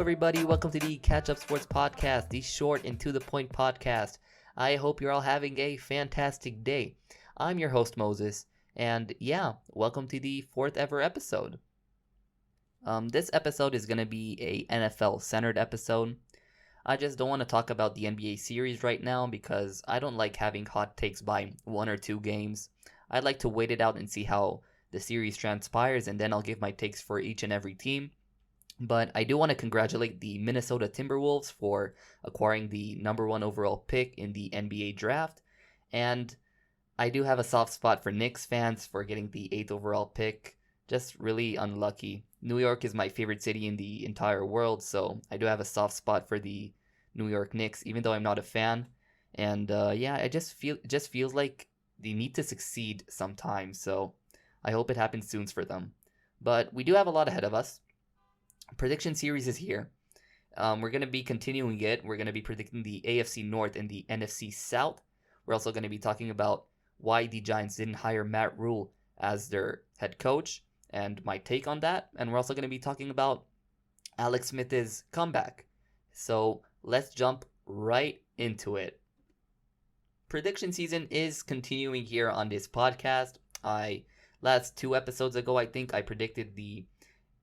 everybody. Welcome to the Catch Up Sports Podcast, the short and to the point podcast. I hope you're all having a fantastic day. I'm your host, Moses, and welcome to the fourth ever episode. This episode is going to be a NFL-centered episode. I just don't want to talk about the NBA series right now because I don't like having hot takes by one or two games. I'd like to wait it out and see how the series transpires, and then I'll give my takes for each and every team. But I do want to congratulate the Minnesota Timberwolves for acquiring the number 1 overall pick in the NBA draft. And I do have a soft spot for Knicks fans for getting the 8th overall pick. Just really unlucky. New York is my favorite city in the entire world, so I do have a soft spot for the New York Knicks, even though I'm not a fan. And it just feels like they need to succeed sometime, so I hope it happens soon for them. But we do have a lot ahead of us. Prediction series is here. We're going to be continuing it. We're going to be predicting the AFC North and the NFC South. We're also going to be talking about why the Giants didn't hire Matt Rule as their head coach and my take on that. And we're also going to be talking about Alex Smith's comeback. So let's jump right into it. Prediction season is continuing here on this podcast. Last 2 episodes ago, I think I predicted the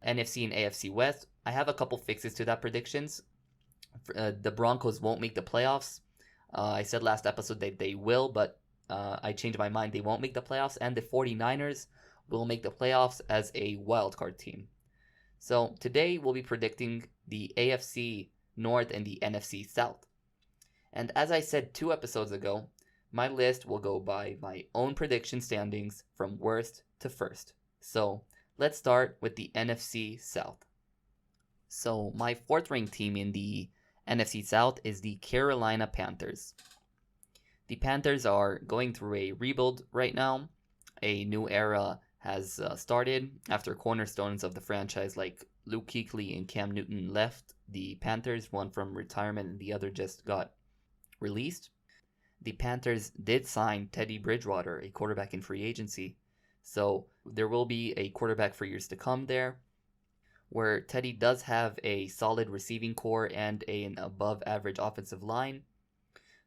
NFC and AFC West. I have a couple fixes to that predictions. The Broncos won't make the playoffs. I said last episode that they will, but I changed my mind. They won't make the playoffs, and the 49ers will make the playoffs as a wildcard team. So today we'll be predicting the AFC North and the NFC South. And as I said 2 episodes ago, my list will go by my own prediction standings from worst to first. So let's start with the NFC South. So my 4th ranked team in the NFC South is the Carolina Panthers. The Panthers are going through a rebuild right now. A new era has started after cornerstones of the franchise like Luke Kuechly and Cam Newton left the Panthers, one from retirement and the other just got released. The Panthers did sign Teddy Bridgewater, a quarterback in free agency. So there will be a quarterback for years to come there, where Teddy does have a solid receiving core and an above average offensive line.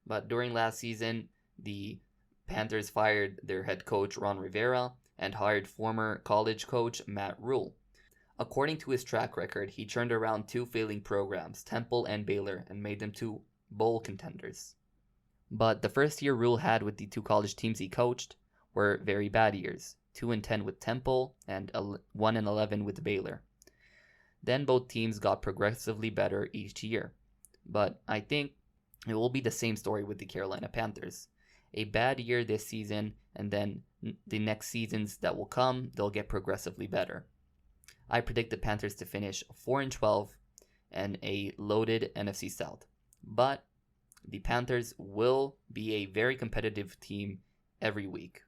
But during last season, the Panthers fired their head coach Ron Rivera and hired former college coach Matt Rule. According to his track record, he turned around 2 failing programs, Temple and Baylor, and made them 2 bowl contenders. But the first year Rule had with the 2 college teams he coached were very bad years. 2-10 with Temple and 1-11 with Baylor. Then both teams got progressively better each year. But I think it will be the same story with the Carolina Panthers. A bad year this season, and then the next seasons that will come, they'll get progressively better. I predict the Panthers to finish 4-12 and a loaded NFC South. But the Panthers will be a very competitive team every week.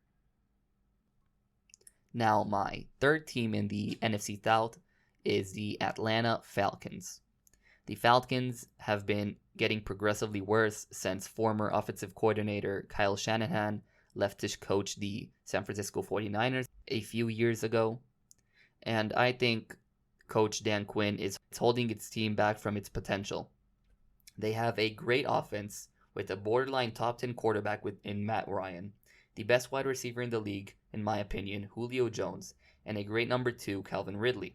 Now, my 3rd team in the NFC South is the Atlanta Falcons. The Falcons have been getting progressively worse since former offensive coordinator Kyle Shanahan left to coach the San Francisco 49ers a few years ago. And I think Coach Dan Quinn is holding its team back from its potential. They have a great offense with a borderline top 10 quarterback in Matt Ryan, the best wide receiver in the league, in my opinion, Julio Jones, and a great number 2, Calvin Ridley.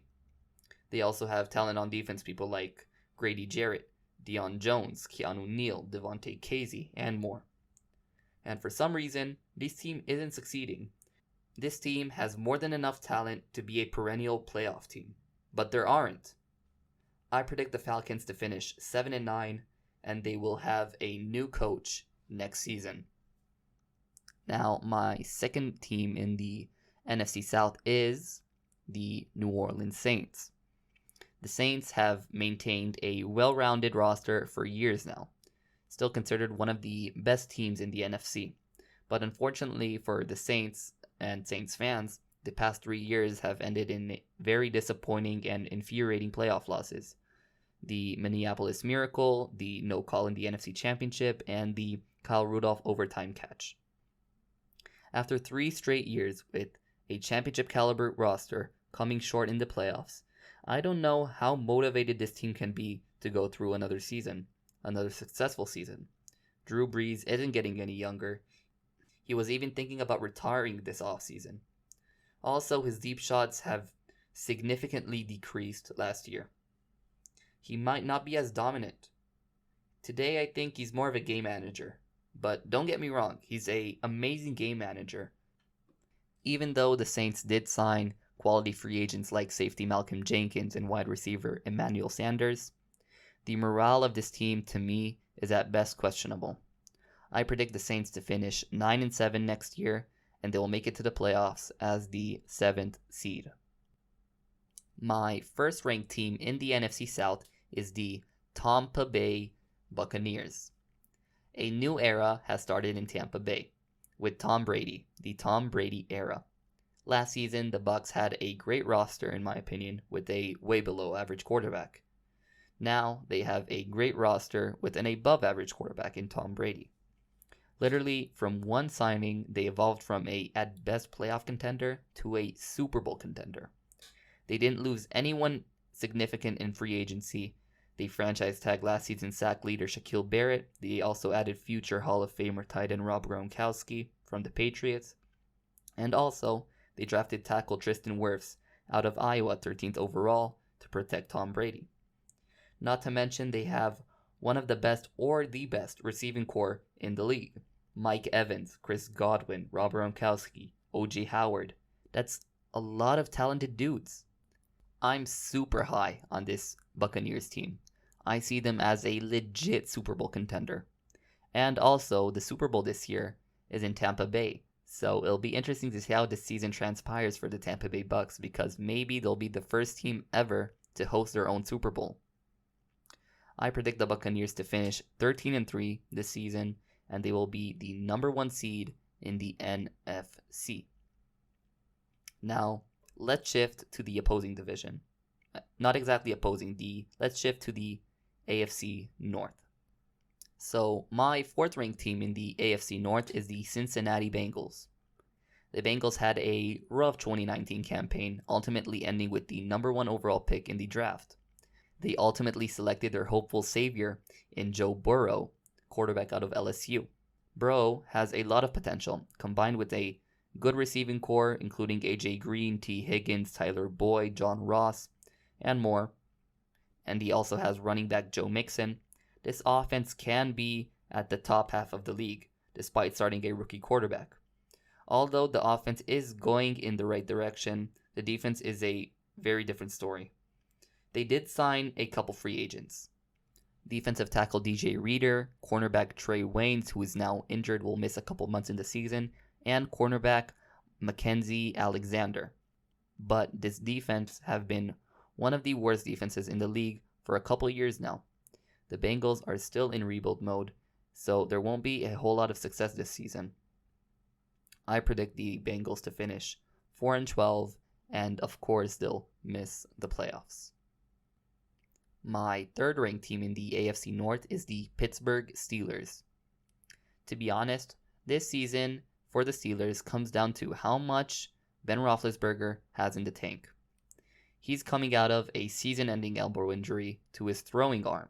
They also have talent on defense, people like Grady Jarrett, Deion Jones, Keanu Neal, Devontae Casey, and more. And for some reason, this team isn't succeeding. This team has more than enough talent to be a perennial playoff team, but there aren't. I predict the Falcons to finish 7-9, and they will have a new coach next season. Now, my 2nd team in the NFC South is the New Orleans Saints. The Saints have maintained a well-rounded roster for years now, still considered one of the best teams in the NFC. But unfortunately for the Saints and Saints fans, the past 3 years have ended in very disappointing and infuriating playoff losses. The Minneapolis Miracle, the no call in the NFC Championship, and the Kyle Rudolph overtime catch. After 3 straight years with a championship caliber roster coming short in the playoffs, I don't know how motivated this team can be to go through another season, another successful season. Drew Brees isn't getting any younger. He was even thinking about retiring this offseason. Also, his deep shots have significantly decreased last year. He might not be as dominant. Today, I think he's more of a game manager. But don't get me wrong, he's an amazing game manager. Even though the Saints did sign quality free agents like safety Malcolm Jenkins and wide receiver Emmanuel Sanders, the morale of this team, to me, is at best questionable. I predict the Saints to finish 9-7 next year, and they will make it to the playoffs as the 7th seed. My first ranked team in the NFC South is the Tampa Bay Buccaneers. A new era has started in Tampa Bay with Tom Brady, the Tom Brady era. Last season, the Bucs had a great roster, in my opinion, with a way below average quarterback. Now, they have a great roster with an above average quarterback in Tom Brady. Literally, from one signing, they evolved from a, at best, playoff contender to a Super Bowl contender. They didn't lose anyone significant in free agency. They franchise tagged last season's sack leader Shaquille Barrett. They also added future Hall of Famer tight end Rob Gronkowski from the Patriots. And also, they drafted tackle Tristan Wirfs out of Iowa 13th overall to protect Tom Brady. Not to mention, they have one of the best or the best receiving core in the league. Mike Evans, Chris Godwin, Rob Gronkowski, O.J. Howard. That's a lot of talented dudes. I'm super high on this Buccaneers team. I see them as a legit Super Bowl contender. And also, the Super Bowl this year is in Tampa Bay. So it'll be interesting to see how this season transpires for the Tampa Bay Bucs, because maybe they'll be the first team ever to host their own Super Bowl. I predict the Buccaneers to finish 13-3 this season, and they will be the number 1 seed in the NFC. Now, let's shift to the opposing division. Not exactly opposing, let's shift to the AFC North. So, my 4th ranked team in the AFC North is the Cincinnati Bengals. The Bengals had a rough 2019 campaign, ultimately ending with the number 1 overall pick in the draft. They ultimately selected their hopeful savior in Joe Burrow, quarterback out of LSU. Burrow has a lot of potential, combined with a good receiving core, including A.J. Green, T. Higgins, Tyler Boyd, John Ross, and more. And he also has running back Joe Mixon. This offense can be at the top half of the league, despite starting a rookie quarterback. Although the offense is going in the right direction, the defense is a very different story. They did sign a couple free agents. Defensive tackle DJ Reader, cornerback Trey Waynes, who is now injured, will miss a couple months in the season, and cornerback Mackenzie Alexander. But this defense have been one of the worst defenses in the league for a couple years now. The Bengals are still in rebuild mode, so there won't be a whole lot of success this season. I predict the Bengals to finish 4-12, and of course they'll miss the playoffs. My 3rd ranked team in the AFC North is the Pittsburgh Steelers. To be honest, this season for the Steelers comes down to how much Ben Roethlisberger has in the tank. He's coming out of a season-ending elbow injury to his throwing arm.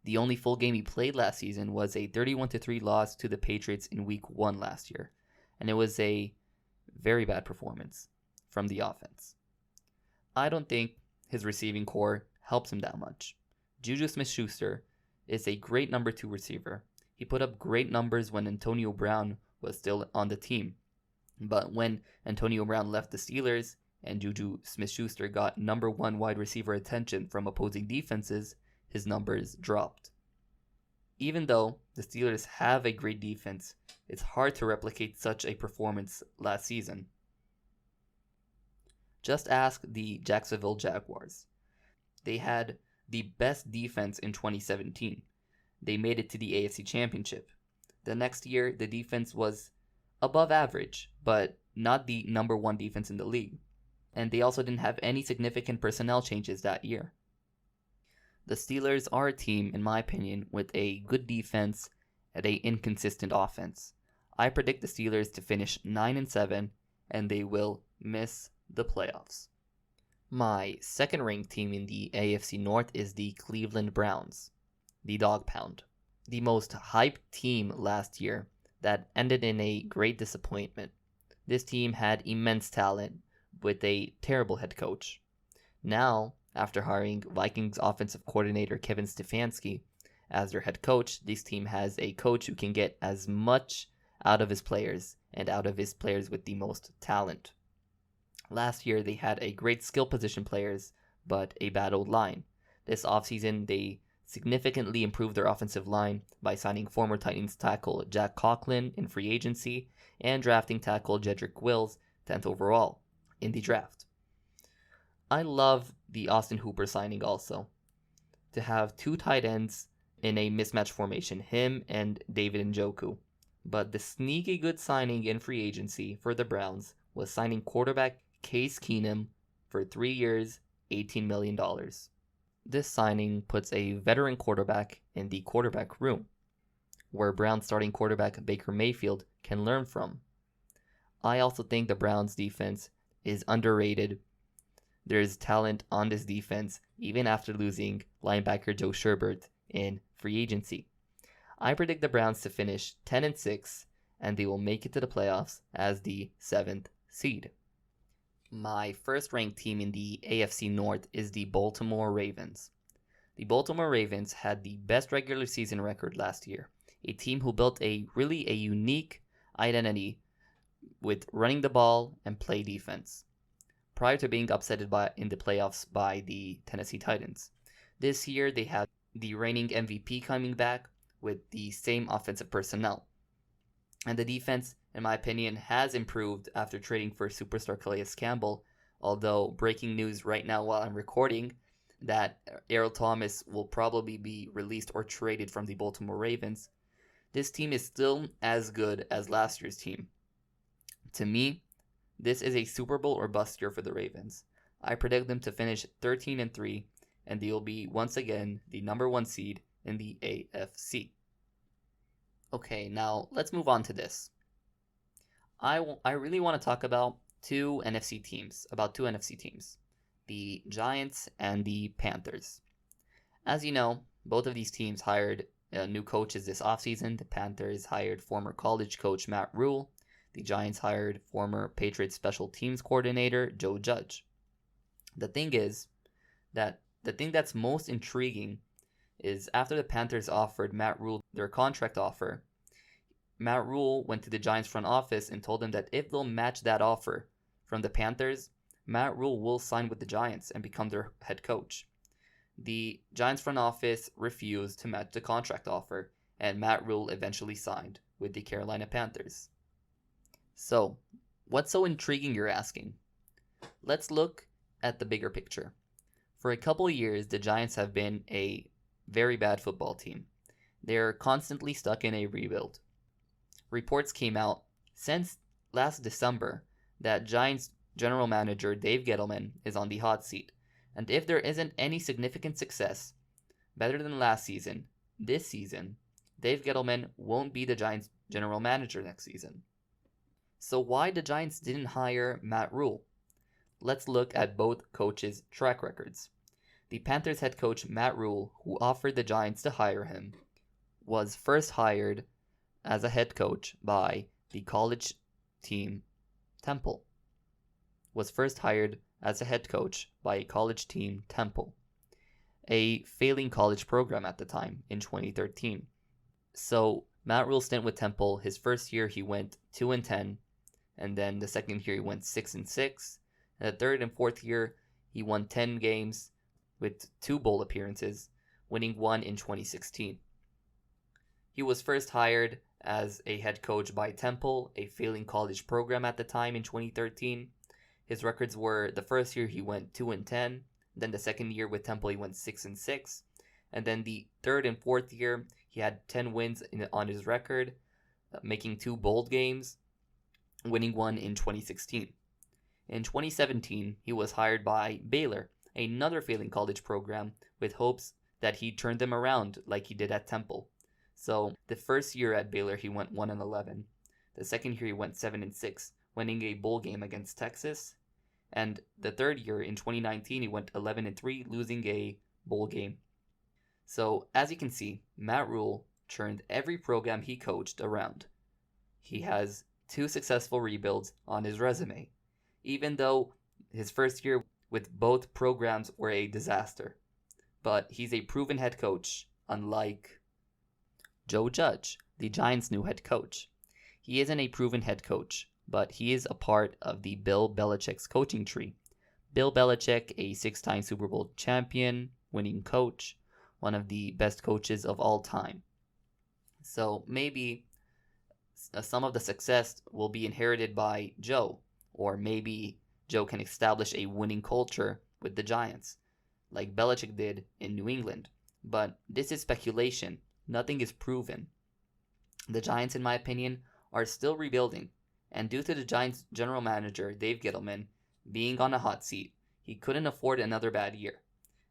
The only full game he played last season was a 31-3 loss to the Patriots in Week 1 last year, and it was a very bad performance from the offense. I don't think his receiving core helps him that much. Juju Smith-Schuster is a great number 2 receiver. He put up great numbers when Antonio Brown was still on the team. But when Antonio Brown left the Steelers and Juju Smith-Schuster got number 1 wide receiver attention from opposing defenses, his numbers dropped. Even though the Steelers have a great defense, it's hard to replicate such a performance last season. Just ask the Jacksonville Jaguars. They had the best defense in 2017. They made it to the AFC Championship. The next year, the defense was above average, but not the number 1 defense in the league. And they also didn't have any significant personnel changes that year. The Steelers are a team, in my opinion, with a good defense and an inconsistent offense. I predict the Steelers to finish 9-7, and they will miss the playoffs. My second ranked team in the AFC North is the Cleveland Browns, the Dog Pound, the most hyped team last year that ended in a great disappointment. This team had immense talent with a terrible head coach. Now, after hiring Vikings offensive coordinator Kevin Stefanski as their head coach, this team has a coach who can get as much out of his players and out of his players with the most talent. Last year, they had a great skill position players, but a bad old line. This offseason, they significantly improved their offensive line by signing former Titans tackle Jack Conklin in free agency and drafting tackle Jedrick Wills 10th overall in the draft. I love the Austin Hooper signing also. To have two tight ends in a mismatch formation, him and David Njoku. But the sneaky good signing in free agency for the Browns was signing quarterback Case Keenum for 3 years, $18 million. This signing puts a veteran quarterback in the quarterback room, where Browns starting quarterback Baker Mayfield can learn from. I also think the Browns defense is underrated. There's talent on this defense even after losing linebacker Joe Sherbert in free agency. I predict the Browns to finish 10-6 and they will make it to the playoffs as the 7th seed. My first ranked team in the AFC North is the Baltimore Ravens. The Baltimore Ravens had the best regular season record last year, a team who built a unique identity with running the ball and play defense, prior to being upset in the playoffs by the Tennessee Titans. This year they have the reigning MVP coming back with the same offensive personnel. And the defense, in my opinion, has improved after trading for superstar Calais Campbell, although breaking news right now while I'm recording that Earl Thomas will probably be released or traded from the Baltimore Ravens. This team is still as good as last year's team. To me, this is a Super Bowl or bust year for the Ravens. I predict them to finish 13-3, and they will be once again the number 1 seed in the AFC. Okay, now let's move on to this. I really want to talk about two NFC teams, the Giants and the Panthers. As you know, both of these teams hired new coaches this offseason. The Panthers hired former college coach Matt Rule. The Giants hired former Patriots special teams coordinator Joe Judge. The thing that's most intriguing is after the Panthers offered Matt Rule their contract offer, Matt Rule went to the Giants front office and told them that if they'll match that offer from the Panthers, Matt Rule will sign with the Giants and become their head coach. The Giants front office refused to match the contract offer, and Matt Rule eventually signed with the Carolina Panthers. So, what's so intriguing, you're asking? Let's look at the bigger picture. For a couple of years, the Giants have been a very bad football team. They're constantly stuck in a rebuild. Reports came out since last December that Giants general manager Dave Gettleman is on the hot seat. And if there isn't any significant success, better than last season, this season, Dave Gettleman won't be the Giants general manager next season. So why the Giants didn't hire Matt Rule? Let's look at both coaches' track records. The Panthers head coach Matt Rule, who offered the Giants to hire him, was first hired as a head coach by the college team Temple. A failing college program at the time in 2013. So Matt Rule's stint with Temple, his first year he went 2-10, and then the second year he went 6-6. And the third and fourth year he won 10 games with 2 bowl appearances, winning 1 in 2016. He was first hired as a head coach by Temple, a failing college program at the time in 2013. His records were the first year he went 2-10, then the second year with Temple he went 6-6, and then the third and fourth year he had 10 wins on his record, making 2 bowl games, winning 1 in 2016. In 2017, he was hired by Baylor, another failing college program, with hopes that he'd turn them around like he did at Temple. So the first year at Baylor he went 1-11. The second year he went 7-6, winning a bowl game against Texas. And the third year, in 2019, he went 11-3, losing a bowl game. So, as you can see, Matt Rule turned every program he coached around. He has 2 successful rebuilds on his resume, even though his first year with both programs were a disaster. But he's a proven head coach, unlike Joe Judge, the Giants' new head coach. He isn't a proven head coach, but he is a part of the Bill Belichick's coaching tree. Bill Belichick, a 6-time Super Bowl champion, winning coach, one of the best coaches of all time. So maybe some of the success will be inherited by Joe, or maybe Joe can establish a winning culture with the Giants, like Belichick did in New England. But this is speculation. Nothing is proven. The Giants, in my opinion, are still rebuilding, and due to the Giants' general manager, Dave Gettleman, being on a hot seat, he couldn't afford another bad year.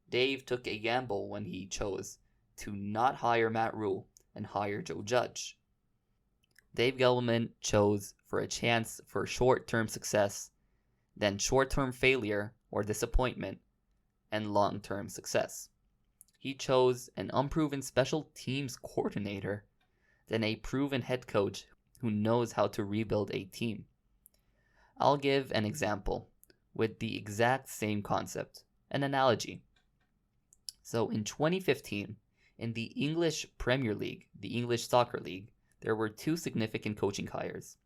Dave took a gamble when he chose to not hire Matt Rule and hire Joe Judge. Dave Gettleman chose for a chance for short-term success, then short-term failure or disappointment, and long-term success. He chose an unproven special teams coordinator, then a proven head coach who knows how to rebuild a team. I'll give an example with the exact same concept, an analogy. So in 2015, in the English Premier League, the English Soccer League, there were 2 significant coaching hires.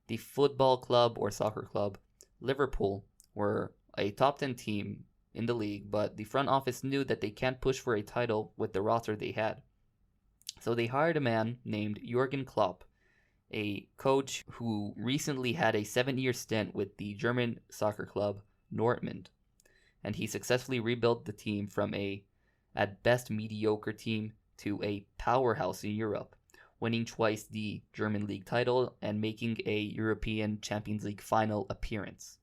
The football club or soccer club, Liverpool, were a top 10 team in the league, but the front office knew that they can't push for a title with the roster they had. So they hired a man named Jurgen Klopp, a coach who recently had a 7-year stint with the German soccer club Dortmund, and he successfully rebuilt the team from a, at best, mediocre team to a powerhouse in Europe, winning twice the German league title and making a European Champions League final appearance.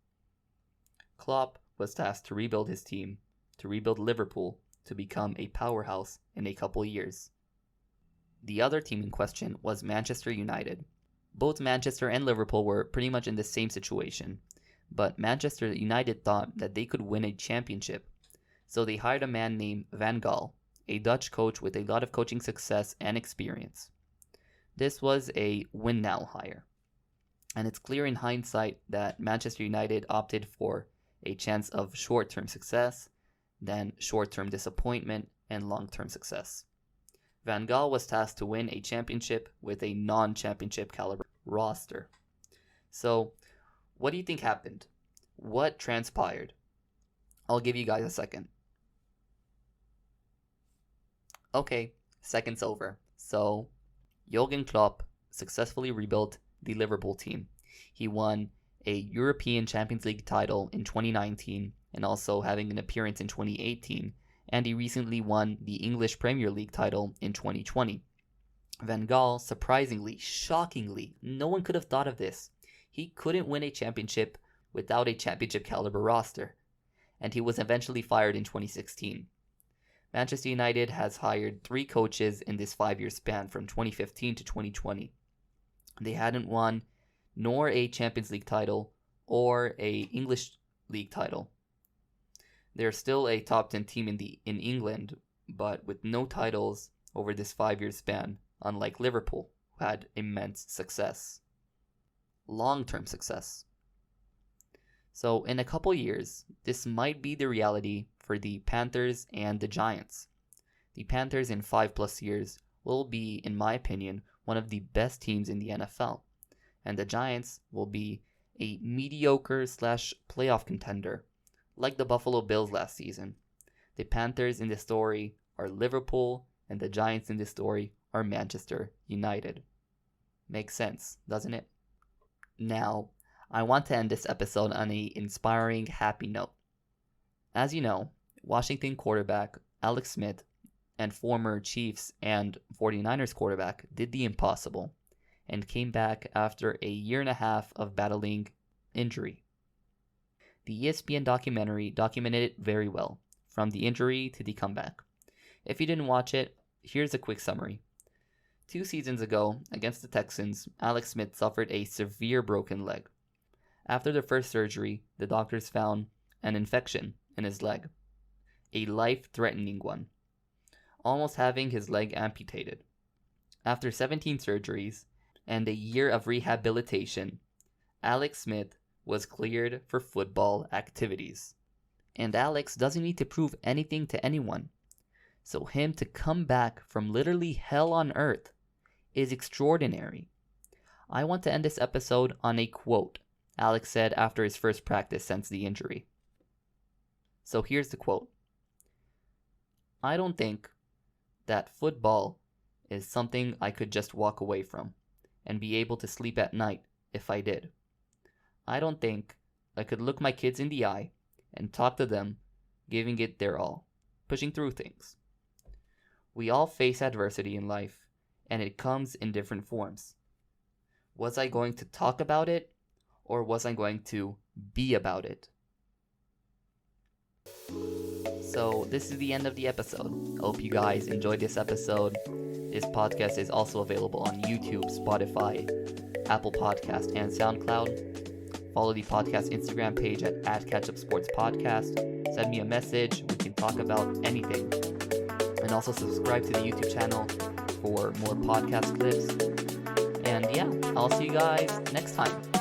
Klopp was tasked to rebuild his team, to rebuild Liverpool to become a powerhouse in a couple years. The other team in question was Manchester United. Both Manchester and Liverpool were pretty much in the same situation, but Manchester United thought that they could win a championship, so they hired a man named Van Gaal, a Dutch coach with a lot of coaching success and experience. This was a win-now hire, and it's clear in hindsight that Manchester United opted for a chance of short-term success, then short-term disappointment, and long-term success. Van Gaal was tasked to win a championship with a non-championship caliber roster. So, what do you think happened? What transpired? I'll give you guys a second. Okay, second's over. So, Jurgen Klopp successfully rebuilt the Liverpool team. He won a European Champions League title in 2019 and also having an appearance in 2018, and he recently won the English Premier League title in 2020. Van Gaal, surprisingly, shockingly, no one could have thought of this. He couldn't win a championship without a championship caliber roster, and he was eventually fired in 2016. Manchester United has hired 3 coaches in this 5-year span from 2015 to 2020. They hadn't won nor a Champions League title or a English League title. They're still a top 10 team in England, but with no titles over this 5-year span, unlike Liverpool, who had immense success. Long-term success. So in a couple years, this might be the reality for the Panthers and the Giants. The Panthers in 5+ years will be, in my opinion, one of the best teams in the NFL, and the Giants will be a mediocre/playoff contender, like the Buffalo Bills last season. The Panthers in this story are Liverpool, and the Giants in this story are Manchester United. Makes sense, doesn't it? Now, I want to end this episode on an inspiring, happy note. As you know, Washington quarterback Alex Smith and former Chiefs and 49ers quarterback did the impossible and came back after a 1.5 years of battling injury. The ESPN documentary documented it very well, from the injury to the comeback. If you didn't watch it, here's a quick summary. 2 seasons ago, against the Texans, Alex Smith suffered a severe broken leg. After the first surgery, the doctors found an infection in his leg, a life-threatening one, almost having his leg amputated. After 17 surgeries and a year of rehabilitation, Alex Smith was cleared for football activities. And Alex doesn't need to prove anything to anyone. So him to come back from literally hell on earth is extraordinary. I want to end this episode on a quote Alex said after his first practice since the injury. So here's the quote. "I don't think that football is something I could just walk away from and be able to sleep at night if I did. I don't think I could look my kids in the eye and talk to them, giving it their all, pushing through things. We all face adversity in life, and it comes in different forms. Was I going to talk about it, or was I going to be about it?" So this is the end of the episode. I hope you guys enjoyed this episode. This podcast is also available on YouTube, Spotify, Apple Podcast, and Soundcloud. Follow the podcast Instagram page at @CatchUpSportsPodcast. Send me a message. We can talk about anything. And also subscribe to the YouTube channel for more podcast clips. And yeah, I'll see you guys next time.